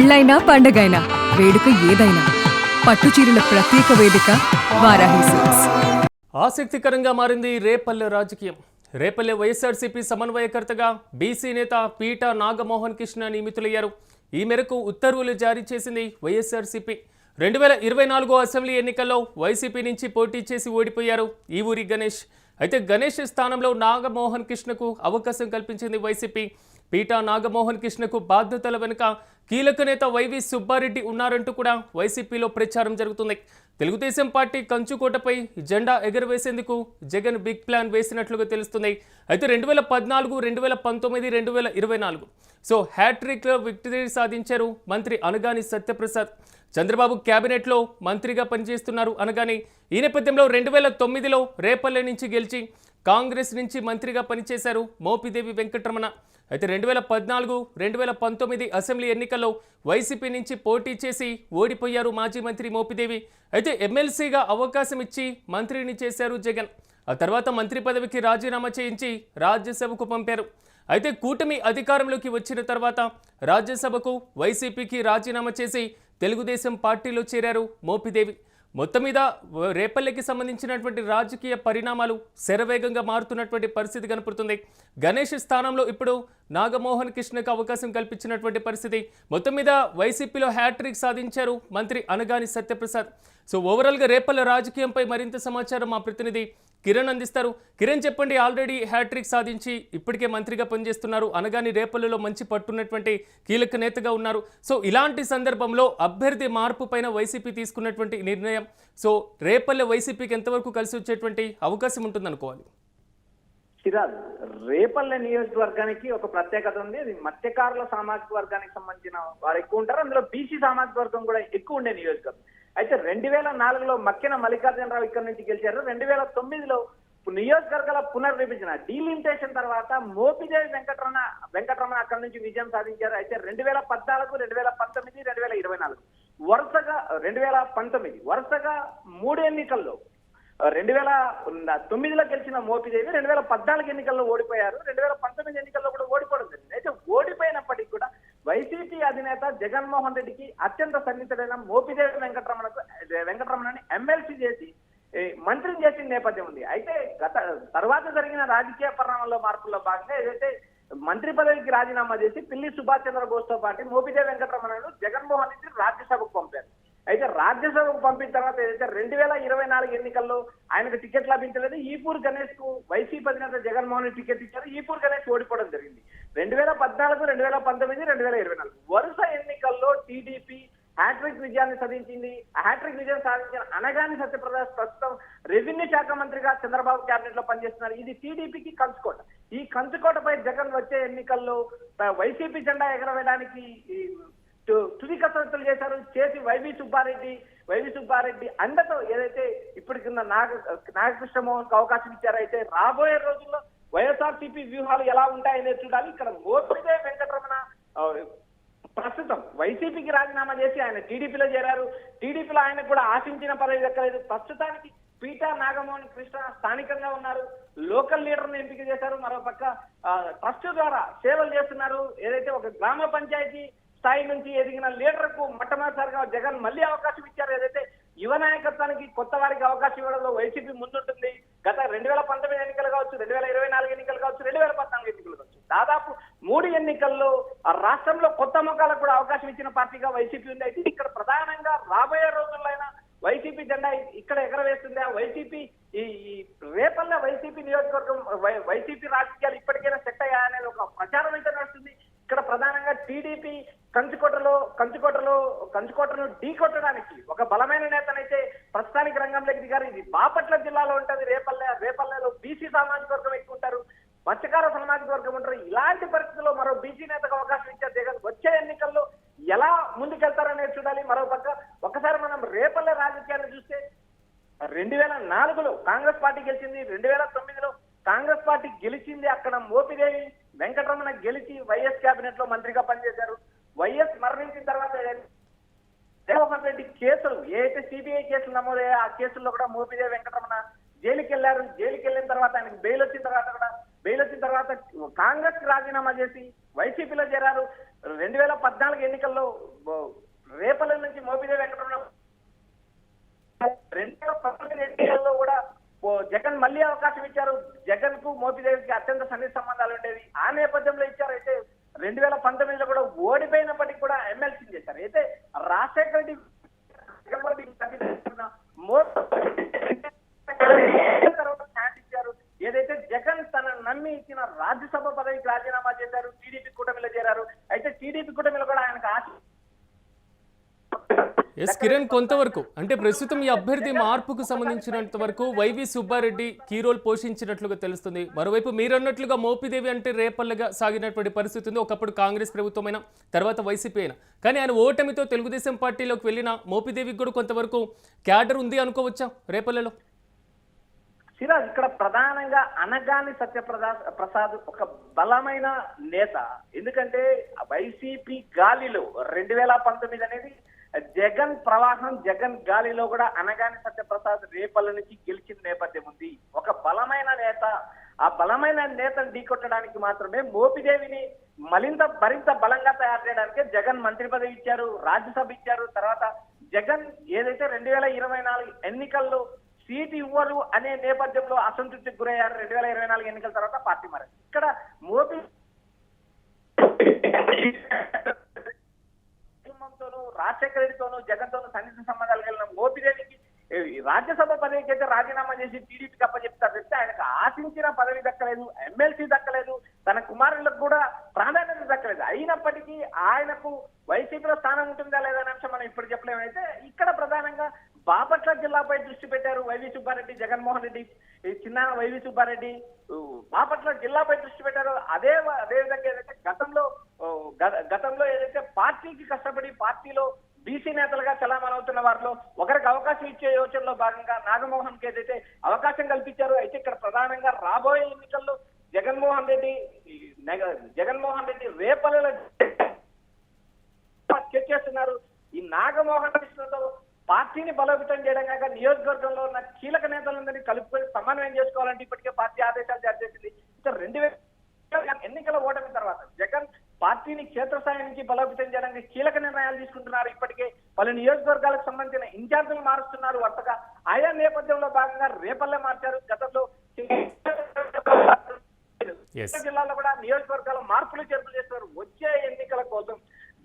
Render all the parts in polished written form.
పెళ్ళైనా పండగైనా వేడుక ఏదైనా పట్టుచీరల ప్రత్యేక వేదిక వారాహి సిల్క్స్. ఆసక్తికరంగా మారింది రేపల్లె రాజకీయం. రేపల్లె వైఎస్ఆర్సీపీ సమన్వయకర్తగా బీసీ నేత పీటా నాగమోహన్ కృష్ణ నియమితులయ్యారు. ఈ మేరకు ఉత్తర్వులు జారీ చేసింది వైఎస్ఆర్సీపీ. 2024 అసెంబ్లీ ఎన్నికల్లో వైసీపీ నుంచి పోటీ చేసి ఓడిపోయారు ఈ ఊరి గణేష్. అయితే గణేష్ స్థానంలో నాగమోహన్ కృష్ణకు అవకాశం కల్పించింది వైసీపీ. పీటా నాగమోహన్ కృష్ణకు బాధ్యతల వెనుక కీలక నేత వైవి సుబ్బారెడ్డి ఉన్నారంటూ కూడా వైసీపీలో ప్రచారం జరుగుతుంది. తెలుగుదేశం పార్టీ కంచుకోటపై జెండా ఎగరవేసేందుకు జగన్ బిగ్ ప్లాన్ వేసినట్లుగా తెలుస్తుంది. అయితే 2014, 2019, 2024 సో హ్యాట్రిక్లో విక్టరీ సాధించారు మంత్రి అనగాని సత్యప్రసాద్. చంద్రబాబు క్యాబినెట్లో మంత్రిగా పనిచేస్తున్నారు అనగాని. ఈ నేపథ్యంలో 2009లో రేపల్లె నుంచి గెలిచి కాంగ్రెస్ నుంచి మంత్రిగా పనిచేశారు మోపిదేవి వెంకటరమణ. అయితే 2014, 2019 అసెంబ్లీ ఎన్నికల్లో వైసీపీ నుంచి పోటీ చేసి ఓడిపోయారు మాజీ మంత్రి మోపిదేవి. అయితే ఎమ్మెల్సీగా అవకాశం ఇచ్చి మంత్రిని చేశారు జగన్. ఆ తర్వాత మంత్రి పదవికి రాజీనామా చేయించి రాజ్యసభకు పంపారు. అయితే కూటమి అధికారంలోకి వచ్చిన తర్వాత రాజ్యసభకు వైసీపీకి రాజీనామా చేసి తెలుగుదేశం పార్టీలో చేరారు మోపిదేవి. మొత్తం మీద రేపల్లెకి సంబంధించినటువంటి రాజకీయ పరిణామాలు శరవేగంగా మారుతున్నటువంటి పరిస్థితి కనపడుతుంది. గణేష్ స్థానంలో ఇప్పుడు నాగమోహన్ కృష్ణకు అవకాశం కల్పించినటువంటి పరిస్థితి. మొత్తం మీద వైసీపీలో హ్యాట్రిక్ సాధించారు మంత్రి అనగాని సత్యప్రసాద్. సో ఓవరాల్గా రేపల్లె రాజకీయంపై మరింత సమాచారం మా ప్రతినిధి కిరణ్ అందిస్తారు. కిరణ్, చెప్పండి. ఆల్రెడీ హ్యాట్రిక్ సాధించి ఇప్పటికే మంత్రిగా పనిచేస్తున్నారు. అనగాని రేపల్లెలో మంచి పట్టున్నటువంటి కీలక నేతగా ఉన్నారు. సో ఇలాంటి సందర్భంలో అభ్యర్థి మార్పు పైన వైసీపీ తీసుకున్నటువంటి నిర్ణయం సో రేపల్లె వైసీపీకి ఎంతవరకు కలిసి వచ్చేటువంటి అవకాశం ఉంటుందనుకోవాలి? సిరాజ్, రేపల్లె నియోజకవర్గానికి ఒక ప్రత్యేకత ఉంది. అది మత్స్యకారుల సామాజిక వర్గానికి సంబంధించిన వారు ఎక్కువ ఉంటారు. అందులో బీసీ సామాజిక వర్గం కూడా ఎక్కువ ఉండే నియోజకవర్గం. అయితే 2004లో మక్కెన మల్లికార్జునరావు ఇక్కడ నుంచి గెలిచారు. 2009లో నియోజకవర్గాల పునర్విభజన డీలిమిటేషన్ తర్వాత మోపిదేవి వెంకటరమణ అక్కడి నుంచి విజయం సాధించారు. అయితే 2014, 2019, 2024 వరుసగా 2019 వరుసగా 3 ఎన్నికల్లో 2009లో గెలిచిన మోపిదేవి 2014 ఎన్నికల్లో ఓడిపోయారు. 2019 ఎన్నికల్లో కూడా ఓడిపోవడం జరిగింది. అయితే ఓడిపోయినప్పటికీ కూడా వైసీపీ అధినేత జగన్మోహన్ రెడ్డికి అత్యంత సన్నిహితుడైన మోపిదేవి వెంకటరమణని ఎమ్మెల్సీ చేసి మంత్రిని చేసిన నేపథ్యం ఉంది. అయితే తర్వాత జరిగిన రాజకీయ పరిణామాల్లో మార్పుల్లో భాగంగా ఏదైతే మంత్రి పదవికి రాజీనామా చేసి పిల్లి సుభాష్ చంద్రబోస్తో పాటు మోపిదేవి వెంకటరమణను జగన్మోహన్ రెడ్డి రాజ్యసభకు పంపారు. అయితే రాజ్యసభకు పంపిన తర్వాత ఏదైతే 2024 ఎన్నికల్లో ఆయనకు టికెట్ లభించలేదు. ఈపూర్ గణేష్ కు వైసీపీ అధినేత జగన్మోహన్ రెడ్డి టికెట్ ఇచ్చారు. ఈపూర్ గణేష్ ఓడిపోవడం జరిగింది. 2014, 2019, 2024 వరుస ఎన్నికల్లో టీడీపీ హ్యాట్రిక్ విజయాన్ని సాధించింది. హ్యాట్రిక్ విజయం సాధించిన అనగాని సత్యప్రసాద్ ప్రస్తుతం రెవెన్యూ శాఖ మంత్రిగా చంద్రబాబు క్యాబినెట్ లో పనిచేస్తున్నారు. ఇది టీడీపీకి కంచుకోట. ఈ కంచుకోటపై జగన్ వచ్చే ఎన్నికల్లో వైసీపీ జెండా ఎగరవేయడానికి తుది కసరత్తులు చేసి వైవి సుబ్బారెడ్డి అండతో ఏదైతే ఇప్పటికిన్న నాగకృష్ణమోహన్ కు అవకాశం ఇచ్చారో, అయితే రాబోయే రోజుల్లో వైఎస్ఆర్సీపీ వ్యూహాలు ఎలా ఉంటాయనేది చూడాలి. ఇక్కడ మోపిదేవి వెంకటరమణ ప్రస్తుతం వైసీపీకి రాజీనామా చేసి ఆయన టీడీపీలో చేరారు. టీడీపీలో ఆయన కూడా ఆశించిన పదవి దక్కలేదు. ప్రస్తుతానికి పీటా నాగమోహన్ కృష్ణ స్థానికంగా ఉన్నారు. లోకల్ లీడర్ను ఎంపిక చేశారు. మరోపక్క ట్రస్ట్ ద్వారా సేవలు చేస్తున్నారు. ఏదైతే ఒక గ్రామ పంచాయతీ స్థాయి నుంచి ఎదిగిన లీడర్ కు మొట్టమొదటిసారిగా జగన్ మళ్ళీ అవకాశం ఇచ్చారు. ఏదైతే యువ నాయకత్వానికి కొత్త వారికి అవకాశం ఇవ్వడంలో వైసీపీ ముందుంటుంది. గత 2019 ఎన్నికలు కావచ్చు, 2024 ఎన్నికలు కావచ్చు, 2014 ఎన్నికలు కావచ్చు, దాదాపు 3 ఎన్నికల్లో రాష్ట్రంలో కొత్త ముఖాలకు కూడా అవకాశం ఇచ్చిన పార్టీగా వైసీపీ ఉంది. అయితే ఇక్కడ ప్రధానంగా రాబోయే రోజుల్లో వైసీపీ జెండా ఇక్కడ ఎగరవేస్తుంది. వైసీపీ ఈ రేపల్లె వైసీపీ నియోజకవర్గం వైసీపీ రాజకీయాలు ఇప్పటికైనా సెట్ అయ్యాయనేది ఒక ప్రచారం అయితే నడుస్తుంది. ఇక్కడ ప్రధానంగా టీడీపీ కంచుకోటను ఢీకొట్టడానికి ఒక బలమైన నేతనైతే ప్రస్తుతానికి రంగంలోకి దిగారు. ఇది బాపట్ల జిల్లాలో ఉంటుంది. రేపల్లెలో బీసీ సామాజిక వర్గం ఎక్కువ ఉంటారు, మత్స్యకార సామాజిక వర్గం ఉంటారు. ఇలాంటి పరిస్థితుల్లో మరో బీసీ నేతకు అవకాశం ఇచ్చారు జగన్. వచ్చే ఎన్నికల్లో ఎలా ముందుకెళ్తారనేది చూడాలి. మరోపక్క ఒకసారి మనం రేపల్లె రాజకీయాన్ని చూస్తే 2004లో కాంగ్రెస్ పార్టీ గెలిచింది. 2009లో కాంగ్రెస్ పార్టీ గెలిచింది. అక్కడ మోపిదేవి వెంకటరమణ గెలిచి వైఎస్ క్యాబినెట్ లో మంత్రిగా పనిచేశారు. వైఎస్ మరణించిన తర్వాత జగన్మోహన్ రెడ్డి కేసులు ఏదైతే సిబిఐ కేసులు నమోదయ్యాయో ఆ కేసుల్లో కూడా మోపిదేవి వెంకటరమణ జైలుకి వెళ్ళారు. జైలుకి వెళ్ళిన తర్వాత ఆయనకు బెయిల్ వచ్చిన తర్వాత కాంగ్రెస్ కి రాజీనామా చేసి వైసీపీలో చేరారు. 2014 ఎన్నికల్లో రేపల్లె నుంచి మోపిదేవి వెంకటరమణ 2019 ఎన్నికల్లో కూడా జగన్ మళ్ళీ అవకాశం ఇచ్చారు. జగన్ కు మోపిదేవికి అత్యంత సన్నిహిత సంబంధాలు ఉండేవి. ఆ నేపథ్యంలో ఇచ్చారు. అయితే 2019లో కూడా ఓడిపోయినప్పటికీ కూడా ఎమ్మెల్సీ చేశారు. అయితే రాజశేఖర రెడ్డి ఇచ్చారు. ఏదైతే జగన్ తన నమ్మి ఇచ్చిన రాజ్యసభ పదవికి రాజీనామా చేశారు. టీడీపీ కూటమిలో చేరారు. అయితే టీడీపీ కూటమిలో కూడా ఆయనకు ఆశ ఎస్ కిరణ్, కొంతవరకు అంటే ప్రస్తుతం ఈ అభ్యర్థి మార్పుకు సంబంధించినంత వరకు వైవి సుబ్బారెడ్డి కీ రోల్ పోషించినట్లుగా తెలుస్తుంది. మరోవైపు మీరన్నట్లుగా మోపిదేవి అంటే రేపల్లెగా సాగినటువంటి పరిస్థితి ఉంది. ఒకప్పుడు కాంగ్రెస్ ప్రభుత్వమైన తర్వాత వైసీపీ అయినా, కానీ ఆయన ఓటమితో తెలుగుదేశం పార్టీలోకి వెళ్ళిన మోపిదేవికి కూడా కొంతవరకు క్యాడర్ ఉంది అనుకోవచ్చా రేపల్లెలో? సిరాజ్, ఇక్కడ ప్రధానంగా అనగాని సత్యప్రసాద్ ఒక బలమైన నేత. ఎందుకంటే వైసీపీ గాలిలో 2019 అనేది జగన్ ప్రవాహం, జగన్ గాలిలో కూడా అనగాని సత్యప్రసాద్ రేపల్లె నుంచి గెలిచిన నేపథ్యం ఉంది. ఒక బలమైన నేత. ఆ బలమైన నేతను ఢీకొట్టడానికి మాత్రమే మోపిదేవిని మరింత బలంగా తయారు చేయడానికి జగన్ మంత్రి పదవి ఇచ్చారు, రాజ్యసభ ఇచ్చారు. తర్వాత జగన్ ఏదైతే 2024 ఎన్నికల్లో సీటు ఇవ్వరు అనే నేపథ్యంలో అసంతృప్తికి గురయ్యారు. 2024 ఎన్నికల తర్వాత పార్టీ మారారు. ఇక్కడ మోపి కుటుంబంతోనూ రాజశేఖర రెడ్డితోనూ జగన్తోనూ సన్నిహిత సంబంధాలు కలిగిన మోపిదేవికి రాజ్యసభ పదవికి అయితే రాజీనామా చేసి టీడీపీకి అప్పచెప్తారు చెప్తే ఆయనకు ఆశించిన పదవి దక్కలేదు, ఎమ్మెల్సీ దక్కలేదు, తన కుమారులకు కూడా ప్రాధాన్యత దక్కలేదు. అయినప్పటికీ ఆయనకు వైసీపీలో స్థానం ఉంటుందా లేదనే అంశం మనం ఇప్పుడు చెప్పలేము. అయితే ఇక్కడ ప్రధానంగా బాపట్ల జిల్లాపై దృష్టి పెట్టారు వైవి సుబ్బారెడ్డి, జగన్మోహన్ రెడ్డి, చిన్న వైవి సుబ్బారెడ్డి బాపట్ల జిల్లాపై దృష్టి పెట్టారు. అదే విధంగా ఏదైతే గతంలో ఏదైతే పార్టీకి కష్టపడి పార్టీలో బీసీ నేతలుగా చలామణవుతున్న వారిలో ఒకరికి అవకాశం ఇచ్చే యోచనలో భాగంగా నాగమోహన్ కి ఏదైతే అవకాశం కల్పించారో, అయితే ఇక్కడ ప్రధానంగా రాబోయే ఎన్నికల్లో జగన్మోహన్ రెడ్డి రేపల్లెలో చేస్తున్నారు. ఈ నాగమోహన్ కృష్ణతో పార్టీని బలోపేతం చేయడం కాక నియోజకవర్గంలో ఉన్న కీలక నేతలందరినీ కలుపుకొని సమన్వయం చేసుకోవాలంటే ఇప్పటికే పార్టీ ఆదేశాలు జారీ చేసింది. ఇక 2000 ఎన్నికల ఓటమి తర్వాత జగన్ పార్టీని క్షేత్రస్థాయి నుంచి బలోపేతం చేయడానికి కీలక నిర్ణయాలు తీసుకుంటున్నారు. ఇప్పటికే పలు నియోజకవర్గాలకు సంబంధించిన ఇన్ఛార్జీలు మారుస్తున్నారు. వరుసగా ఆయా నేపథ్యంలో భాగంగా రేపల్లె మార్చారు. గతంలో జిల్లాలో కూడా నియోజకవర్గాల మార్పులు చేర్పులు చేస్తున్నారు. వచ్చే ఎన్నికల కోసం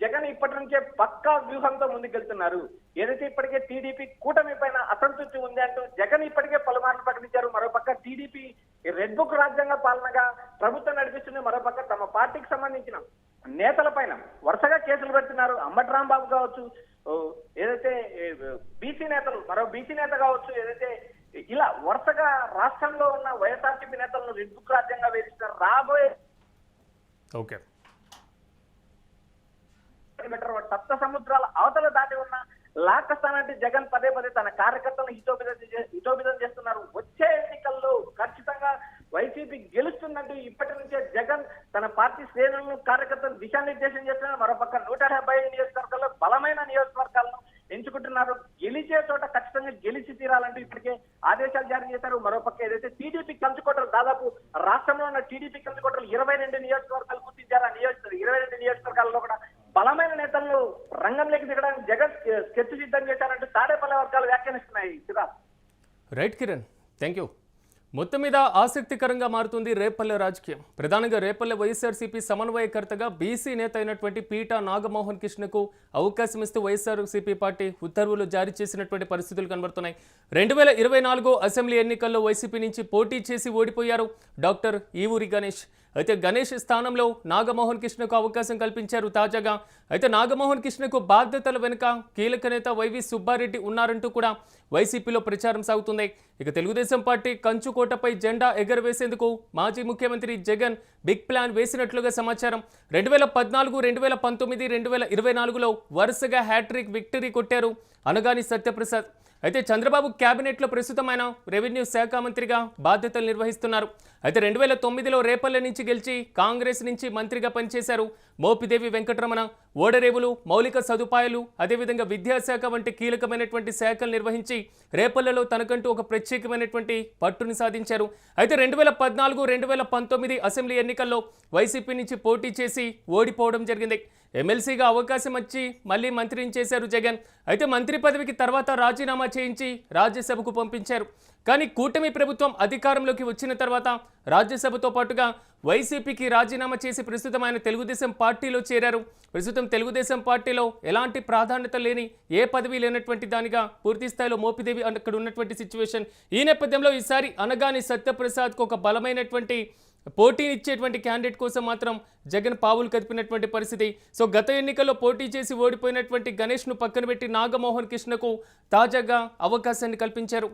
జగన్ ఇప్పటి నుంచే పక్కా వ్యూహంతో ముందుకెళ్తున్నారు. ఏదైతే ఇప్పటికే టీడీపీ కూటమి పైన అసంతృప్తి ఉంది అంటూ జగన్ ఇప్పటికే పలుమార్లు ప్రకటించారు. మరోపక్క టీడీపీ రెడ్ బుక్ రాజ్యాంగ పాలనగా ప్రభుత్వం నడిపిస్తుంది. మరోపక్క తమ పార్టీకి సంబంధించిన నేతల పైన వరుసగా కేసులు పెడుతున్నారు. అంబటి రాంబాబు కావచ్చు, ఏదైతే బీసీ నేతలు, మరో బీసీ నేత కావచ్చు, ఏదైతే ఇలా వరుసగా రాష్ట్రంలో ఉన్న వైఎస్ఆర్సీపీ నేతలను రెడ్ బుక్ రాజ్యాంగంగా వేధిస్తున్నారు. రాబోయే సప్త సముద్రాల అవతల దాటి ఉన్న లాకస్థానానికి జగన్ పదే తన కార్యకర్తలను హితోభితం చేస్తున్నారు. వచ్చే ఎన్నికల్లో ఖచ్చితంగా వైసీపీ గెలుస్తుందంటూ ఇప్పటి నుంచే జగన్ తన పార్టీ శ్రేణులను కార్యకర్తలను దిశానిర్దేశం చేస్తున్నారు. మరోపక్క 175 నియోజకవర్గాల్లో బలమైన నియోజకవర్గాలను ఎంచుకుంటున్నారు. గెలిచే చోట ఖచ్చితంగా గెలిచి తీరాలంటూ ఇప్పటికే ఆదేశాలు జారీ చేశారు. మరోపక్క ఏదైతే టీడీపీ కంచుకోటలు, దాదాపు రాష్ట్రంలో ఉన్న టీడీపీ కంచుకోటలు 22 నియోజకవర్గాలు గుర్తించారు. ఆ 22 నియోజకవర్గాల్లో కూడా బలమైన నేతలను రంగంలోకి దిగడానికి జగన్ స్కెచ్ సిద్ధం చేశారంటూ తాడేపల్లి వర్గాలు వ్యాఖ్యానిస్తున్నాయి. Right Kiran, thank you. మొత్తం మీద ఆసక్తికరంగా మారుతుంది రేపల్లె రాజకీయం. ప్రధానంగా రేపల్లె వైఎస్ఆర్సీపీ సమన్వయకర్తగా బీసీ నేత అయినటువంటి పీటా నాగమోహన్ కృష్ణకు అవకాశం ఇస్తూ వైఎస్ఆర్సీపీ పార్టీ ఉత్తర్వులు జారీ చేసినటువంటి పరిస్థితులు కనబడుతున్నాయి. 2024 అసెంబ్లీ ఎన్నికల్లో వైసీపీ నుంచి పోటీ చేసి ఓడిపోయారు డాక్టర్ ఈవూరి గణేష్. అయితే గణేష్ స్థానంలో నాగమోహన్ కృష్ణకు అవకాశం కల్పించారు తాజాగా. అయితే నాగమోహన్ కృష్ణకు బాధ్యతల వెనుక కీలక నేత వైవి సుబ్బారెడ్డి ఉన్నారంటూ కూడా వైసీపీలో ప్రచారం సాగుతుంది. ఇక తెలుగుదేశం పార్టీ కంచుకోటపై జెండా ఎగరవేసేందుకు మాజీ ముఖ్యమంత్రి జగన్ బిగ్ ప్లాన్ వేసినట్లుగా సమాచారం. 2014, 2019, 2024లో వరుసగా హ్యాట్రిక్ విక్టరీ కొట్టారు అనగాని సత్యప్రసాద్. అయితే చంద్రబాబు క్యాబినెట్లో ప్రస్తుతం ఆయన రెవెన్యూ శాఖ మంత్రిగా బాధ్యతలు నిర్వహిస్తున్నారు. అయితే 2009లో రేపల్లె నుంచి గెలిచి కాంగ్రెస్ నుంచి మంత్రిగా పనిచేశారు. మోపిదేవి వెంకటరమణ ఓడరేవులు, మౌలిక సదుపాయాలు, అదేవిధంగా విద్యాశాఖ వంటి కీలకమైనటువంటి శాఖలు నిర్వహించి రేపల్లెలో తనకంటూ ఒక ప్రత్యేకమైనటువంటి పట్టుని సాధించారు. అయితే 2014, 2019 అసెంబ్లీ ఎన్నికల్లో వైసీపీ నుంచి పోటీ చేసి ఓడిపోవడం జరిగింది. ఎమ్మెల్సీగా అవకాశం వచ్చి మళ్ళీ మంత్రిని చేశారు జగన్. అయితే మంత్రి పదవికి తర్వాత రాజీనామా చేయించి రాజ్యసభకు పంపించారు. కానీ కూటమి ప్రభుత్వం అధికారంలోకి వచ్చిన తర్వాత రాజ్యసభతో పాటుగా వైసీపీకి రాజీనామా చేసి ప్రస్తుతం ఆయన తెలుగుదేశం పార్టీలో చేరారు. ప్రస్తుతం తెలుగుదేశం పార్టీలో ఎలాంటి ప్రాధాన్యత లేని, ఏ పదవి లేనటువంటి దానిగా పూర్తి స్థాయిలో మోపిదేవి అక్కడ ఉన్నటువంటి సిచ్యువేషన్. ఈ నేపథ్యంలో ఈసారి అనగాని సత్యప్రసాద్కు ఒక బలమైనటువంటి పోటీనిచ్చేటువంటి క్యాండిడేట్ కోసం మాత్రం జగన్ పావులు కదిపినటువంటి పరిస్థితి. సో గత ఎన్నికల్లో పోటీ చేసి ఓడిపోయినటువంటి గణేష్ను పక్కన పెట్టి నాగమోహన్ కృష్ణకు తాజాగా అవకాశాన్ని కల్పించారు.